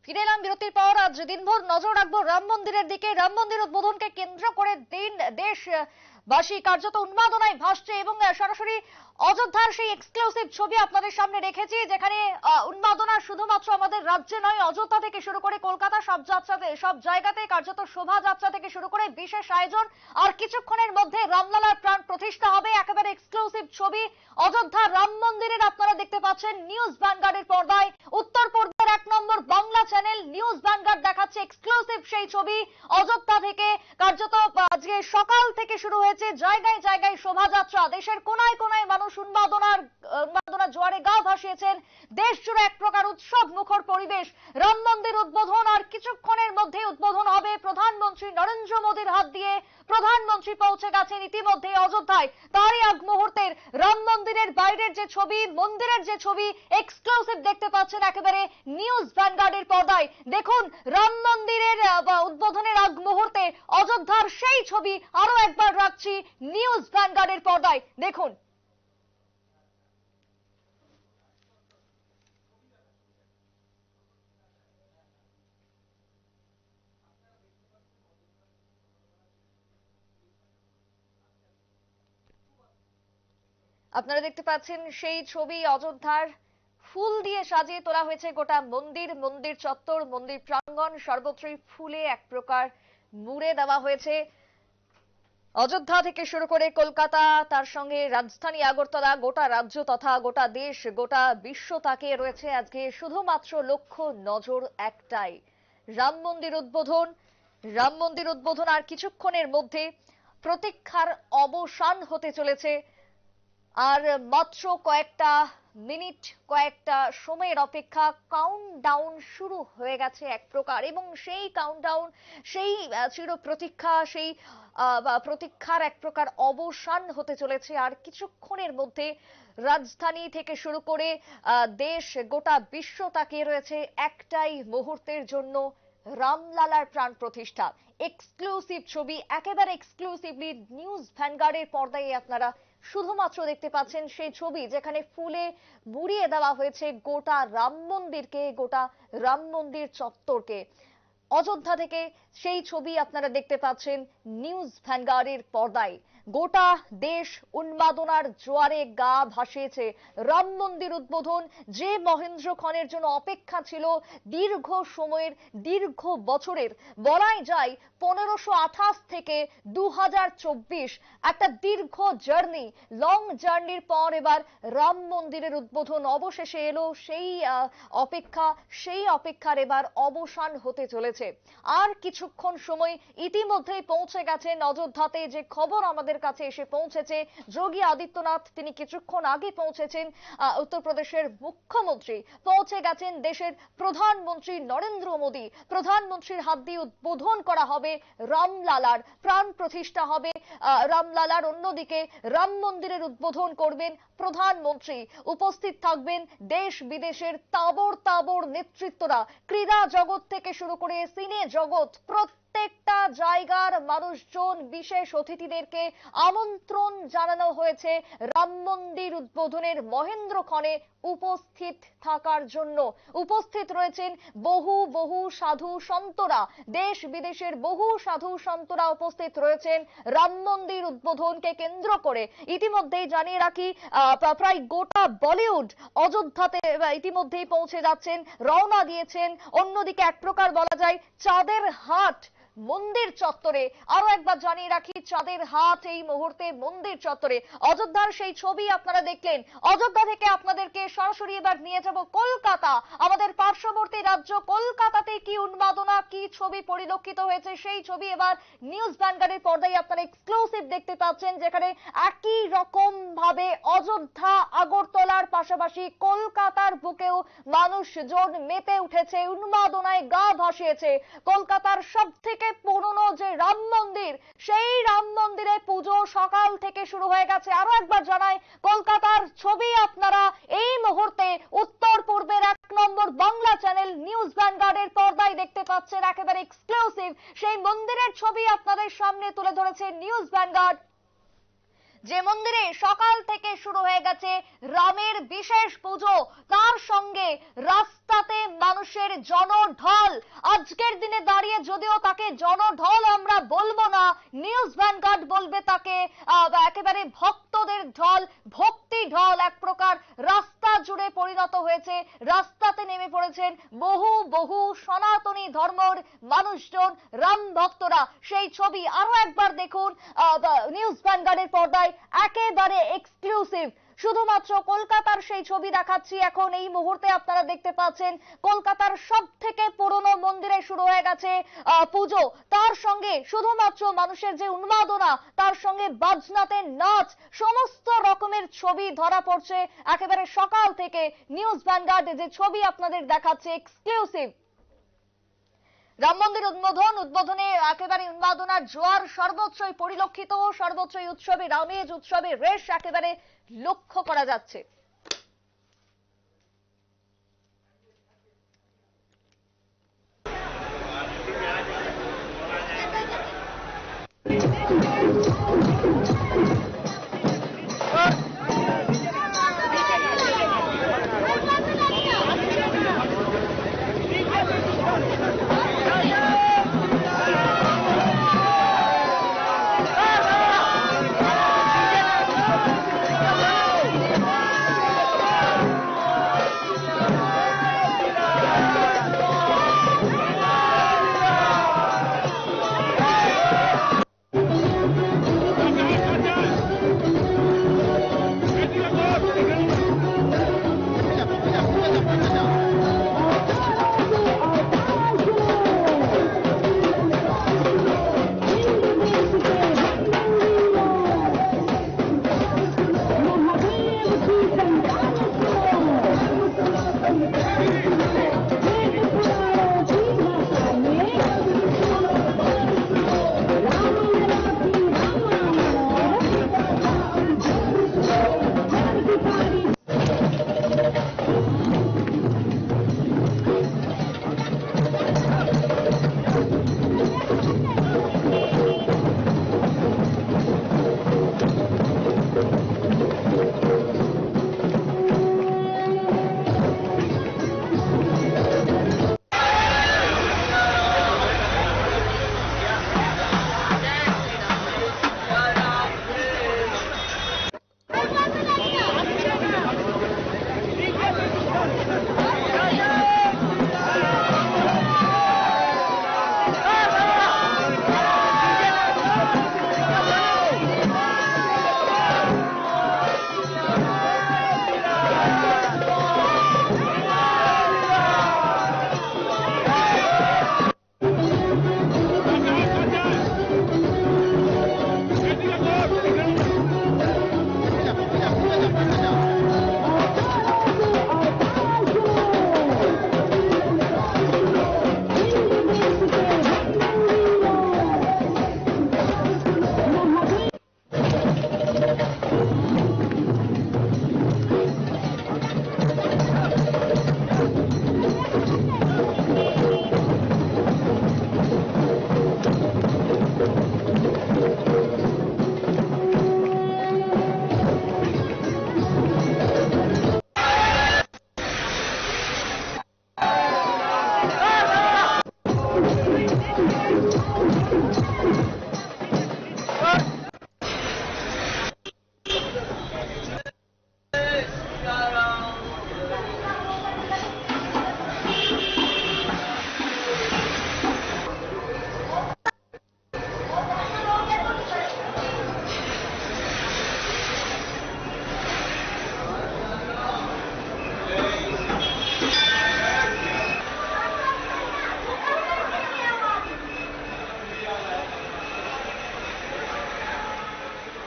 ফিরে এলাম বিরতির পর। আজ দিনভর নজর রাখবো রাম মন্দিরের দিকে। রাম মন্দির উদ্বোধনকে কেন্দ্র করে দেশবাসী কার্যত উন্মাদনায় ভাসছে এবং সরাসরি অযোধ্যার সেই এক্সক্লুসিভ ছবি আপনাদের সামনে রেখেছি, যেখানে উন্মাদনা শুধুমাত্র আমাদের রাজ্যে নয়, অযোধ্যা থেকে শুরু করে কলকাতা সব জায়গাতে কার্যত শোভাযাত্রা থেকে শুরু করে বিশেষ আয়োজন। আর কিছুক্ষণের মধ্যে রামলালার প্রাণ প্রতিষ্ঠা হবে। একেবারে এক্সক্লুসিভ ছবি অযোধ্যা রাম মন্দিরের আপনারা দেখতে পাচ্ছেন নিউজ ভ্যানগার্ডের পর্দায়। উত্তর পূর্বের 1 নম্বর বাংলা চ্যানেল নিউজ ভ্যানগার্ড দেখাচ্ছে এক্সক্লুসিভ সেই ছবি অযোধ্যা থেকে। কার্যত আজকে সকাল থেকে শুরু হয়েছে জায়গায় জায়গায় শোভাযাত্রা। দেশের কোনায় কোনায় মানুষ উন্মাদনার জোয়ারে গা ভাসিয়েছেন। দেশ জুড়ে এক প্রকার উৎসব মুখর পরিবেশ। রাম মন্দির উদ্বোধন আর কিছুক্ষণের মধ্যে উদ্বোধন হবে প্রধানমন্ত্রী নরেন্দ্র মোদীর হাত দিয়ে। প্রধানমন্ত্রী পৌঁছে গেছেন ইতিমধ্যে অযোধ্যায়। তারই আগ মুহূর্তের রাম মন্দিরের বাইরের যে ছবি, মন্দিরের যে ছবি এক্সক্লুসিভ দেখতে পাচ্ছেন একেবারে নিউজ ভ্যানগার্ডের পর্দায়। দেখুন রাম মন্দিরের উদ্বোধনের আগ মুহূর্তে অযোধ্যার সেই ছবি আরো একবার রাখছি নিউজ ভ্যানগার্ডের পর্দায়। দেখুন আপনারা দেখতে পাচ্ছেন সেই ছবি অযোধ্যার। ফুল দিয়ে সাজিয়ে তোলা হয়েছে গোটা মন্দির, মন্দির চত্বর, মন্দির প্রাঙ্গণ সর্বত্রই ফুলে এক প্রকার মুড়ে দেওয়া হয়েছে। অযোধ্যা থেকে শুরু করে কলকাতা, তার সঙ্গে রাজধানী আগরতলা, গোটা রাজ্য তথা গোটা দেশ, গোটা বিশ্ব তাকিয়ে রয়েছে আজকে। শুধুমাত্র লক্ষ্য নজর একটাই, রাম মন্দির উদ্বোধন। রাম মন্দির উদ্বোধন আর কিছুক্ষণের মধ্যে প্রতীক্ষার অবসান হতে চলেছে। আর মাত্র কয়েকটা মিনিট, কয়েকটা সময়ের অপেক্ষা। কাউন্টডাউন শুরু হয়ে গেছে এক প্রকার, এবং সেই কাউন্টডাউন, সেই চির প্রতীক্ষা, সেই প্রতীক্ষার এক প্রকার অবসান হতে চলেছে। আর কিছুক্ষণের মধ্যে রাজধানী থেকে শুরু করে দেশ, গোটা বিশ্ব তাকিয়ে রয়েছে একটাই মুহূর্তের জন্য, রামলালার প্রাণ প্রতিষ্ঠা। এক্সক্লুসিভ ছবি, একেবারে এক্সক্লুসিভলি নিউজ ভ্যানগার্ডের পর্দায় আপনারা শুধুমাত্র দেখতে পাচ্ছেন সেই ছবি, যেখানে ফুলে মুড়িয়ে দেওয়া হয়েছে গোটা রাম মন্দিরকে, গোটা রাম মন্দির চত্বরকে। অযোধ্যা থেকে সেই ছবি আপনারা দেখতে পাচ্ছেন নিউজ ভ্যানগার্ডের পর্দায়। গোটা দেশ উন্মাদনার জোয়ারে গা ভাসিয়েছে। রাম মন্দির উদ্বোধন যে মহেন্দ্রক্ষণের জন্য অপেক্ষা ছিল দীর্ঘ সময়ের, দীর্ঘ বছরের, বলাই যায় 1528 থেকে 2024, একটা দীর্ঘ জার্নি, লং জার্নির পর এবার রাম মন্দিরের উদ্বোধন অবশেষে এলো। সেই অপেক্ষা, সেই অপেক্ষার এবার অবসান হতে চলেছে। আর কিছুক্ষণ সময় ইতিমধ্যেই পৌঁছে গেছেন অযোধ্যাতে। যে খবর আমাদের কাছে এসে পৌঁছেছে, যোগী আদিত্যনাথ তিনি কিছুক্ষণ আগে পৌঁছেছেন। উত্তরপ্রদেশের মুখ্যমন্ত্রী পৌঁছে গেছেন, দেশের প্রধানমন্ত্রী নরেন্দ্র মোদী, প্রধানমন্ত্রীর হাত দিয়ে উদ্বোধন করা হবে রামলালার, প্রাণ প্রতিষ্ঠা হবে রামলালার। অন্যদিকে রাম মন্দিরের উদ্বোধন করবেন প্রধানমন্ত্রী। উপস্থিত থাকবেন দেশ বিদেশের তাবড় তাবড় নেতৃত্বরা, ক্রীড়া জগৎ থেকে শুরু করে সিনে জগৎ, প্রত্যেকটা জায়গার মানুষজন, বিশেষ অতিথিদেরকে আমন্ত্রণ জানানো হয়েছে রাম মন্দির উদ্বোধনের মহেন্দ্রক্ষণে উপস্থিত থাকার জন্য। উপস্থিত রয়েছেন বহু বহু সাধু সন্তরা, দেশ বিদেশের বহু সাধু সন্তরা উপস্থিত রয়েছেন রাম মন্দির উদ্বোধনকে কেন্দ্র করে। ইতিমধ্যেই জানিয়ে রাখি প্রায় গোটা বলিউড অযোধ্যাতে ইতিমধ্যেই পৌঁছে যাচ্ছেন, রওনা দিয়েছেন। অন্যদিকে এক প্রকার বলা যায় চাঁদের হাট মন্দির চত্বরে। আরো একবার জানিয়ে রাখি, চাঁদের হাট এই মুহূর্তে মন্দির চত্বরে। অযোধ্যার সেই ছবি আপনারা দেখলেন। অযোধ্যা থেকে আপনাদেরকে সরাসরি এবার নিয়ে যাব কলকাতা, আমাদের পার্শ্ববর্তী রাজ্য কলকাতাতে কি উন্মাদনা, কি ছবি পরিলক্ষিত হয়েছে, সেই ছবি এবার নিউজ ভ্যানগার্ডের পর্দায় আপনারা এক্সক্লুসিভ দেখতে পাচ্ছেন। যেখানে একই রকম ভাবে অযোধ্যা, আগরতলার পাশাপাশি কলকাতার বুকেও মানুষজন মেতে উঠেছে, উন্মাদনায় গা ভাসিয়েছে। কলকাতার সব থেকে পুরনো যে রাম মন্দির, সেই রাম মন্দিরে পুজো সকাল থেকে শুরু হয়ে গেছে। আরো একবার জানাই, কলকাতার ছবি আপনারা এই মুহূর্তে উত্তর পূর্বের 1 নম্বর বাংলা চ্যানেল নিউজ ভ্যানগার্ডের পর্দায় দেখতে পাচ্ছেন। একেবারে এক্সক্লুসিভ সেই মন্দিরের ছবি আপনাদের সামনে তুলে ধরেছে নিউজ ভ্যানগার্ড। যে মন্দিরে সকাল থেকে শুরু হয়ে গেছে রামের বিশেষ পুজো, তার সঙ্গে রাস্তাতে মানুষের জনঢল। আজকের দিনে দাঁড়িয়ে যদিও তাকে জনঢল আমরা বলবো না, নিউজ ভ্যানগার্ড বলবে তাকে একেবারে ভক্তদের ঢল, ভক্তি ঢল। এক প্রকার রাস্তা জুড়ে পরিণত হয়েছে, রাস্তাতে নেমে পড়েছেন বহু বহু সনাতনী ধর্মের মানুষজন, রাম ভক্তরা। সেই ছবি আরো একবার দেখুন নিউজ ভ্যানগার্ডের পর্দায়, একেবারে এক্সক্লুসিভ। শুধুমাত্র কলকাতার সেই ছবি দেখাচ্ছি এখন এই মুহূর্তে। আপনারা দেখতে পাচ্ছেন কলকাতার সব থেকে পুরনো মন্দিরে শুরু হয়ে গেছে পুজো, তার সঙ্গে শুধুমাত্র মানুষের যে উন্মাদনা, তার সঙ্গে বাজনাতে নাচ, সমস্ত রকমের ছবি ধরা পড়ছে একেবারে সকাল থেকে। নিউজ ভ্যানগার্ড যে ছবি আপনাদের দেখাচ্ছে এক্সক্লুসিভ। রাম মন্দির উদ্বোধনে একেবারে উন্মাদনার জোয়ার সর্বত্রই পরিলক্ষিত, সর্বত্রই উৎসবে রামেজ, উৎসবে রেশ একেবারে লক্ষ্য করা যাচ্ছে।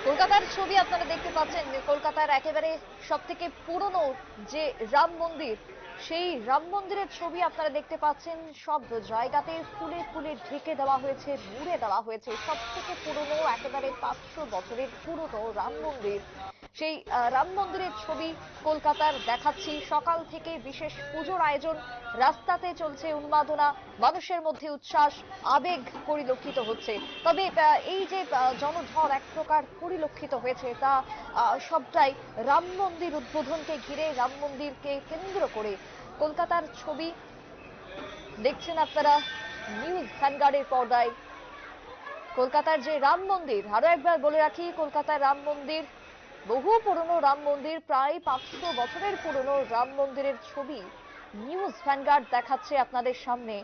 কলকাতার ছবি আপনারা দেখতে পাচ্ছেন, কলকাতার একেবারে সবথেকে পুরনো যে রাম মন্দির, সেই রাম মন্দিরের ছবি আপনারা দেখতে পাচ্ছেন। সব জায়গাতে ফুলে ফুলে ঢেকে দেওয়া হয়েছে, মুড়ে দেওয়া হয়েছে। সব থেকে পুরনো, একেবারে 500 বছরের পুরনো রাম মন্দির, সেই রাম মন্দিরের ছবি কলকাতার দেখাচ্ছি। সকাল থেকে বিশেষ পুজোর আয়োজন, রাস্তাতে চলছে উন্মাদনা, মানুষের মধ্যে উচ্ছ্বাস, আবেগ পরিলক্ষিত হচ্ছে। তবে এই যে জনঝড় এক প্রকার পরিলক্ষিত হয়েছে, তা সবটাই রাম মন্দির উদ্বোধনকে ঘিরে, রাম মন্দিরকে কেন্দ্র করে। কলকাতার ছবি দেখছেন আপনারা নিউজ ভ্যানগার্ডের পর্দায়। কলকাতার যে রাম মন্দির, আরো একবার বলে রাখি, কলকাতার রাম মন্দির বহু পুরনো রাম মন্দির, প্রায় 500 বছরের পুরনো রাম মন্দিরের ছবি নিউজ ভ্যানগার্ড দেখাচ্ছে আপনাদের সামনে।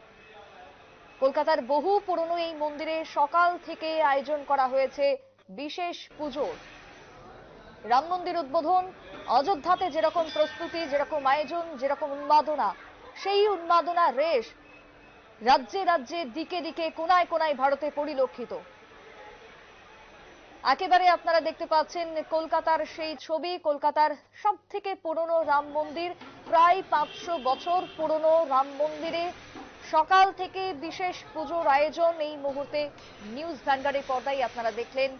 কলকাতার বহু পুরনো এই মন্দিরে সকাল থেকে আয়োজন করা হয়েছে বিশেষ পুজোর। রাম মন্দির উদ্বোধন, অযোধ্যাতে যেরকম প্রস্তুতি, যেরকম আয়োজন, যেরকম উন্মাদনা, সেই উন্মাদনা রেশ রাজ্যে রাজ্যে, দিকে দিকে, কোনায় কোনায় ভারতে পরিলক্ষিত। একেবারে আপনারা দেখতে পাচ্ছেন কলকাতার সেই ছবি, কলকাতার সব থেকে পুরনো রাম মন্দির, প্রায় 500 বছর পুরনো রাম মন্দিরে সকাল থেকে বিশেষ পুজোর আয়োজন। এই মুহূর্তে নিউজ ভ্যানগার্ডের পর্দায় আপনারা দেখলেন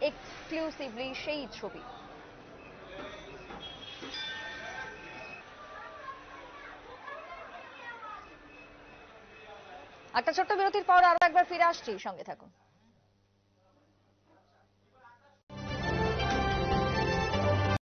এক্সক্লুসিভলি সেই ছবি। একটা ছোট্ট বিরতির পর আরো একবার ফিরে আসছি, সঙ্গে থাকুন।